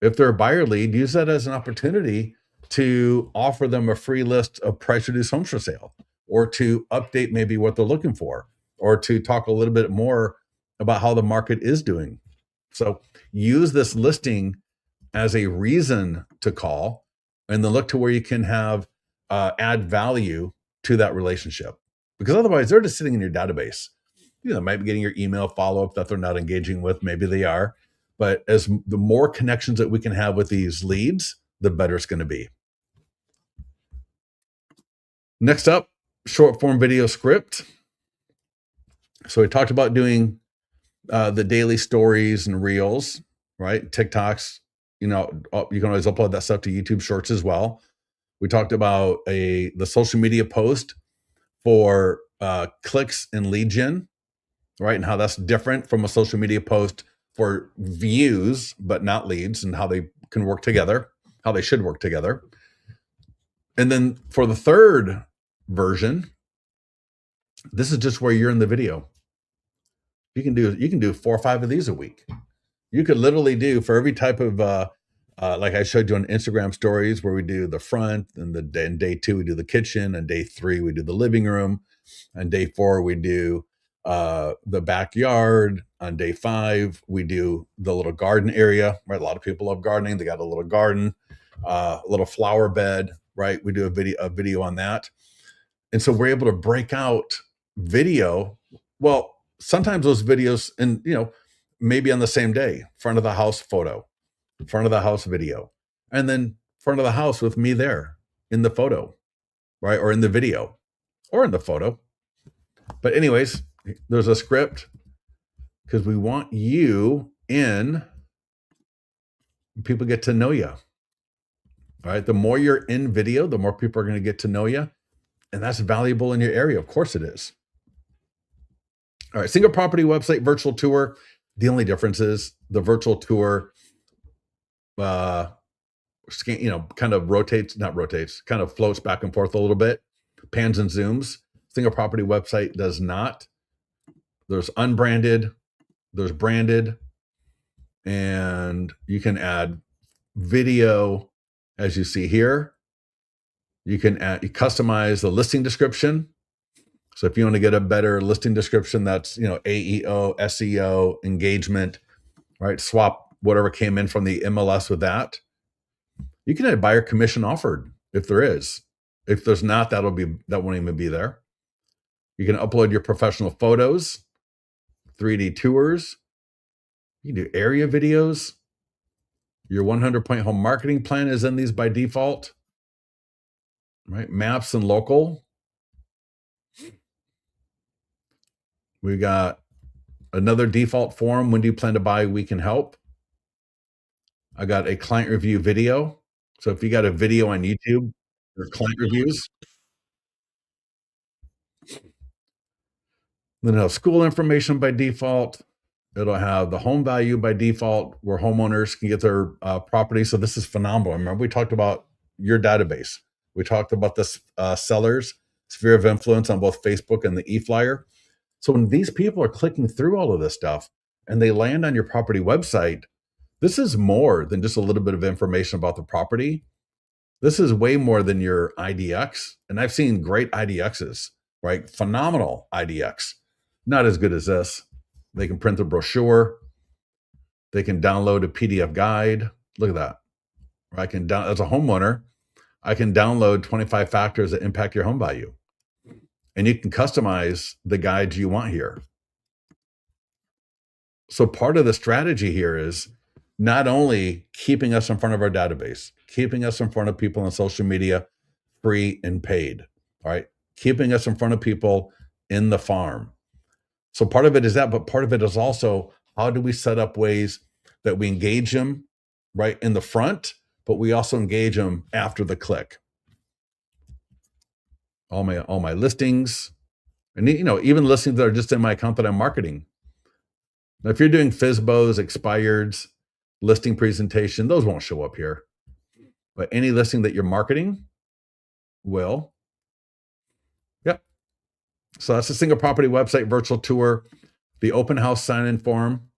If they're a buyer lead, use that as an opportunity to offer them a free list of price reduced homes for sale, or to update maybe what they're looking for, or to talk a little bit more about how the market is doing. So use this listing as a reason to call, and then look to where you can have add value to that relationship, because otherwise they're just sitting in your database. They might be getting your email follow-up that they're not engaging with. Maybe they are, but as the more connections that we can have with these leads, the better it's going to be. Next up, short form video script. So we talked about doing the daily stories and reels, right? TikToks, you can always upload that stuff to YouTube Shorts as well. We talked about the social media post for clicks and lead gen, right? And how that's different from a social media post for views, but not leads, and how they can work together, how they should work together. And then for the third version, this is just where you're in the video. You can do 4 or 5 of these a week. You could literally do, for every type of like I showed you on Instagram stories, where we do the front, and day 2 we do the kitchen, and day 3 we do the living room, and day 4 we do the backyard. On day 5 we do the little garden area, right? A lot of people love gardening. They got a little garden, a little flower bed, right? We do a video on that. And so we're able to break out video. Well, sometimes those videos, and maybe on the same day, front of the house photo, front of the house video, and then front of the house with me there in the photo, right? Or in the video, or in the photo. But anyways, there's a script, because we want you in, people get to know you. All right. The more you're in video, the more people are going to get to know you. And that's valuable in your area. Of course it is. All right. Single property website virtual tour. The only difference is the virtual tour, kind of kind of floats back and forth a little bit, pans and zooms. Single property website does not. There's unbranded, there's branded, and you can add video, as you see here. You customize the listing description. So if you want to get a better listing description, that's AEO, SEO, engagement, right? Swap whatever came in from the MLS with that. You can add buyer commission offered if there is. If there's not, that won't even be there. You can upload your professional photos, 3D tours. You can do area videos. Your 100-point home marketing plan is in these by default, right? Maps and local. We got another default form. When do you plan to buy? We can help. I got a client review video. So if you got a video on YouTube or client reviews, then it'll have school information by default. It'll have the home value by default, where homeowners can get their property. So this is phenomenal. Remember, we talked about your database. We talked about this seller's sphere of influence on both Facebook and the eFlyer. So when these people are clicking through all of this stuff and they land on your property website, this is more than just a little bit of information about the property. This is way more than your IDX. And I've seen great IDXs, right? Phenomenal IDX. Not as good as this. They can print the brochure. They can download a PDF guide. Look at that. As a homeowner, I can download 25 factors that impact your home value. And you can customize the guides you want here. So part of the strategy here is not only keeping us in front of our database, keeping us in front of people on social media, free and paid, all right? Keeping us in front of people in the farm. So part of it is that, but part of it is also, how do we set up ways that we engage them right in the front, but we also engage them after the click. All my listings, and even listings that are just in my account that I'm marketing. Now, if you're doing FSBOs, expireds, listing presentation, those won't show up here. But any listing that you're marketing will. Yep. So that's the single property website virtual tour, the open house sign-in form.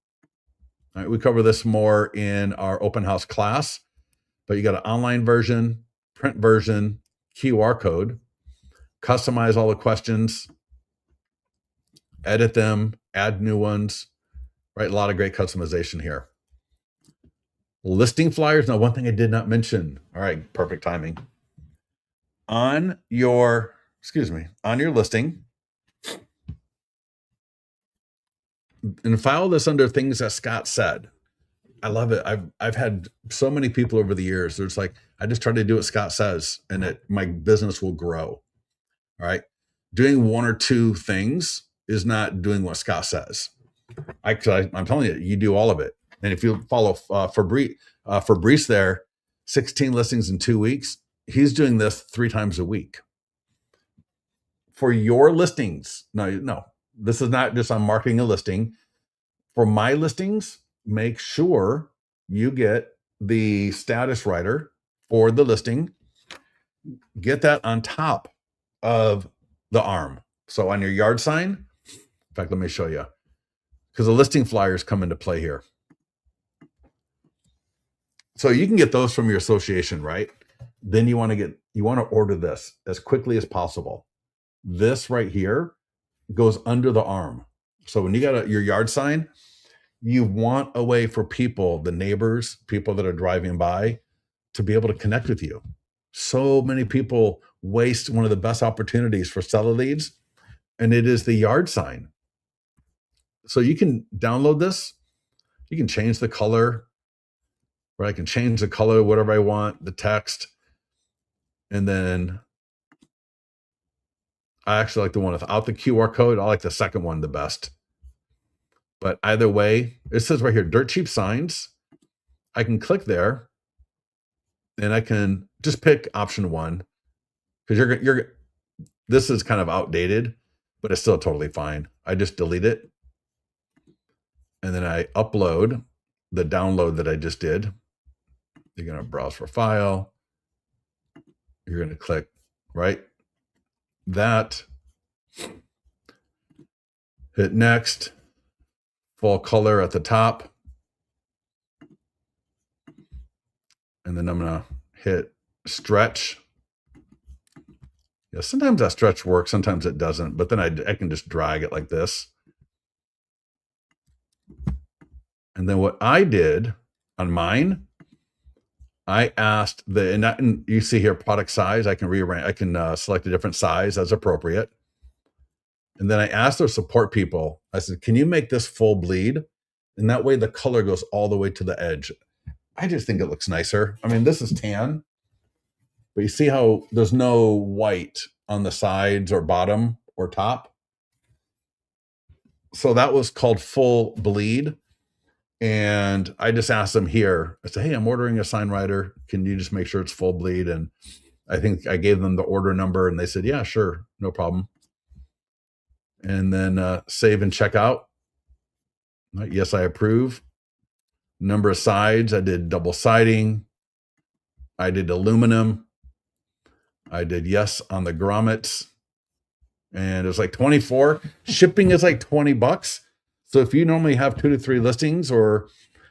All right, we cover this more in our open house class, but you got an online version, print version, QR code, customize all the questions, edit them, add new ones, right? A lot of great customization here. Listing flyers. Now, one thing I did not mention. All right, perfect timing. On your listing, and file this under things that Scott said. I love it. I've had so many people over the years. There's like, I just try to do what Scott says, and my business will grow. All right. Doing one or two things is not doing what Scott says. I'm telling you, you do all of it. And if you follow Fabrice there, 16 listings in 2 weeks, he's doing this 3 times a week. For your listings, no, this is not just on marketing a listing. For my listings, make sure you get the status writer for the listing. Get that on top of the arm. So on your yard sign, in fact, let me show you, because the listing flyers come into play here. So you can get those from your association, right? Then you want to order this as quickly as possible. This right here goes under the arm. So when you got your yard sign, you want a way for people, the neighbors, people that are driving by, to be able to connect with you. So many people waste one of the best opportunities for seller leads, and it is the yard sign. So you can download this. You can change the color, or I can change the color, whatever I want, the text. And then I actually like the one without the QR code. I like the second one the best. But either way, it says right here, dirt cheap signs. I can click there and I can just pick option 1, because this is kind of outdated, but it's still totally fine. I just delete it. And then I upload the download that I just did. You're going to browse for file. You're going to click right that, hit next, full color at the top. And then I'm going to hit stretch. Yeah, sometimes that stretch works, sometimes it doesn't, but then I can just drag it like this. And then what I did on mine, I asked and you see here product size. I can rearrange. I can select a different size as appropriate. And then I asked their support people. I said, "Can you make this full bleed?" And that way the color goes all the way to the edge. I just think it looks nicer. I mean, this is tan, but you see how there's no white on the sides or bottom or top. So that was called full bleed. And I just asked them here, I said, "Hey, I'm ordering a sign writer. Can you just make sure it's full bleed?" And I think I gave them the order number and they said, "Yeah, sure. No problem." And then save and check out. Yes, I approve. Number of sides, I did double siding. I did aluminum. I did yes on the grommets. And it was like 24. Shipping is like $20. So if you normally have 2 to 3 listings or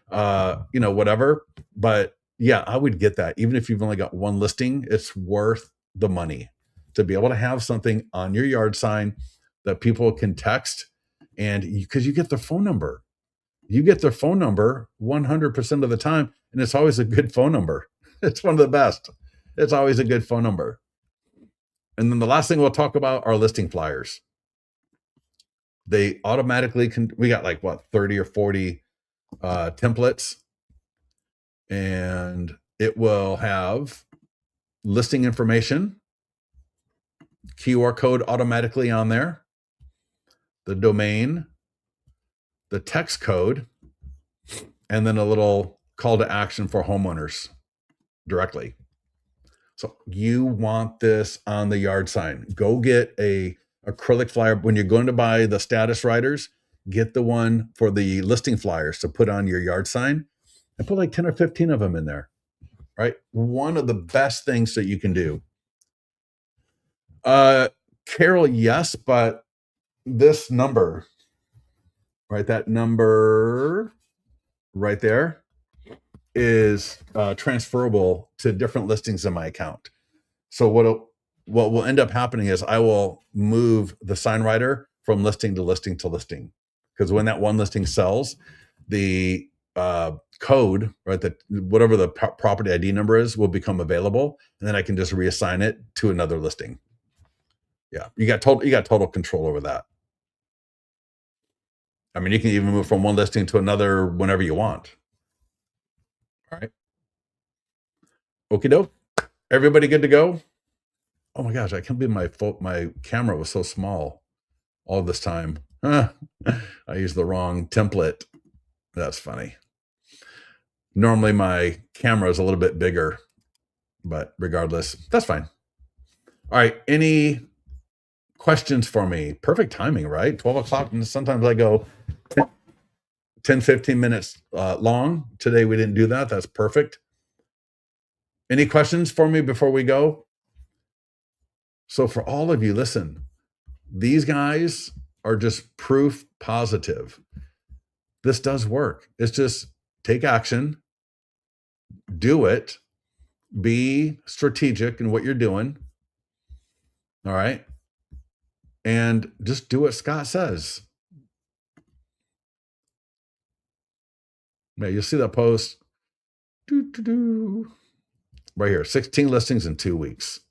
whatever, but yeah, I would get that. Even if you've only got 1 listing, it's worth the money to be able to have something on your yard sign that people can text, and because you get their phone number. You get their phone number 100% of the time, and it's always a good phone number. It's one of the best. It's always a good phone number. And then the last thing we'll talk about are listing flyers. They automatically we got like 30 or 40 templates, and it will have listing information, QR code automatically on there, the domain, the text code, and then a little call to action for homeowners directly. So you want this on the yard sign. Go get a acrylic flyer. When you're going to buy the status writers, get the one for the listing flyers to put on your yard sign, and put like 10 or 15 of them in there, right? One of the best things that you can do. Carol, yes, but this number, right? That number right there is transferable to different listings in my account. So what will end up happening is I will move the sign writer from listing to listing to listing, because when that one listing sells, the code, right, that whatever the property ID number is, will become available, and then I can just reassign it to another listing. Yeah, you got total control over that. I mean, you can even move from one listing to another whenever you want. All right. Okie doke. Everybody good to go? Oh my gosh, I can't believe my camera was so small all this time. I used the wrong template. That's funny. Normally my camera is a little bit bigger, but regardless, that's fine. All right. Any questions for me? Perfect timing, right? 12 o'clock. And sometimes I go 10, 15 minutes long. Today we didn't do that. That's perfect. Any questions for me before we go? So for all of you, listen, these guys are just proof positive. This does work. It's just take action, do it, be strategic in what you're doing. All right. And just do what Scott says. Yeah, you'll see that post right here, 16 listings in 2 weeks.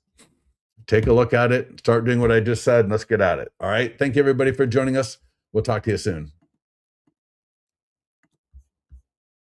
Take a look at it, start doing what I just said, and let's get at it. All right. Thank you, everybody, for joining us. We'll talk to you soon.